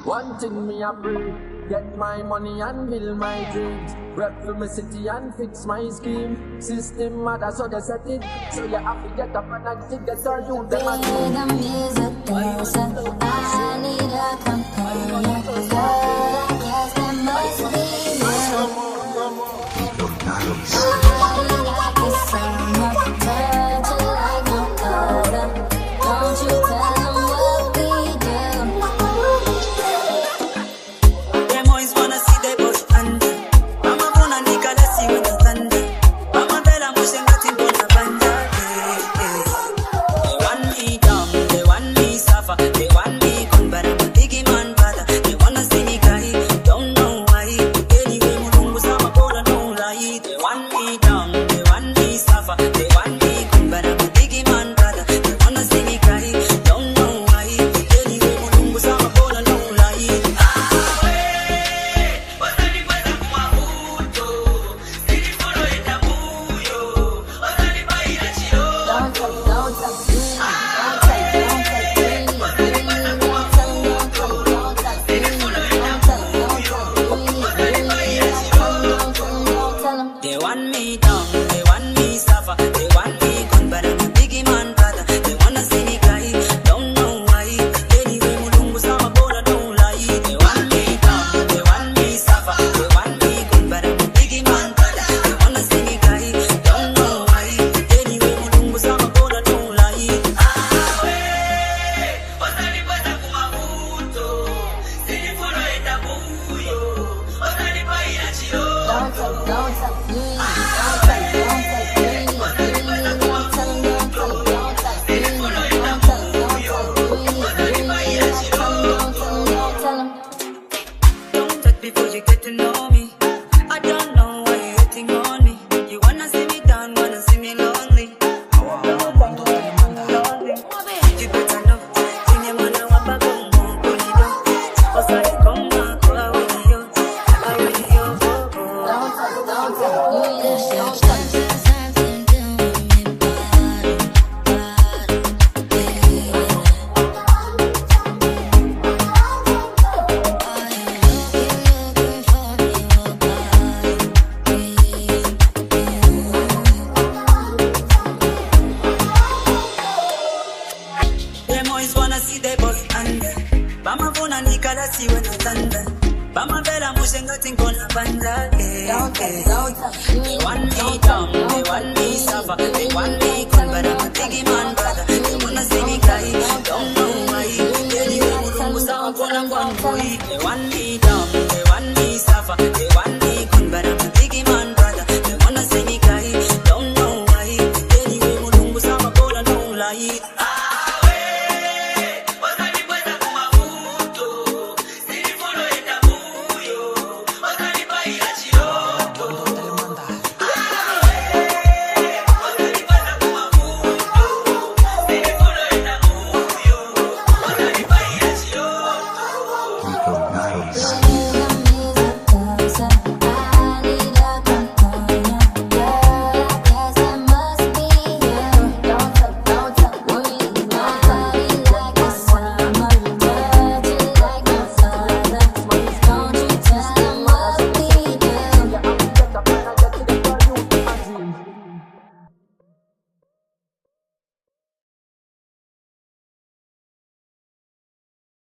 One thing me a pray, get my money and build my dreams. Rep for my city and fix my scheme. System matter so they set it. So you have to get up and active, get our youth them a Rhythm is a dancer. I need a companion. Girl, I guess that must be you. Body like the summer, touch it like no other. Don't you tell them what we do. Them boys wanna see the boss under. Mama bona nikala si with the thunder. Mama bella mushin gatin bona banda. They want me down, they want me suffer, they want me gone, but I'm a biggie man brother. They wanna see me cry, don't know why. Anyway, mulungu sama bora no lie. They want me down, they want me suffer, they want me gone, but I'm a biggie man brother. They wanna see me cry, don't know why. Anyway, mulungu sama bora no lie. Don't take me. Don't take me. Don't tell them, don't take me. Don't tell them, don't take me. Don't tell them. They want me down, they want me suffer, they want me gone, but I'm a biggie man brother. They wanna see me cry, don't know why. Anyway, mulungu sama bora don't lie. They want me down, they want me suffer, they want me gone, but I'm a biggie man brother. They wanna see me cry, don't know why. Anyway, mulungu sama bora don't lie. Don't take me. Don't take me. Don't tell them, don't take me. Don't tell them, don't tell them. Don't talk before you get to know me. I don't know why you're hating on me. You wanna see me down, wanna see me lonely. You better know. Tinye mwana wapa kongo kulido. Osai konga kwa wiliyo. Awiliyo. Don't take me. Don't take me. Them boys wanna see the boss under. Bama bona nikala si when I thunder. Bama bella mushenga tinkona banda. Don't take me. They want me down, they want me suffer, they want me gone, but I'm a biggie man brother. They wanna see me cry, don't know why. Anyway, mulungu sama bona one boy. They want me down, they want me suffer, they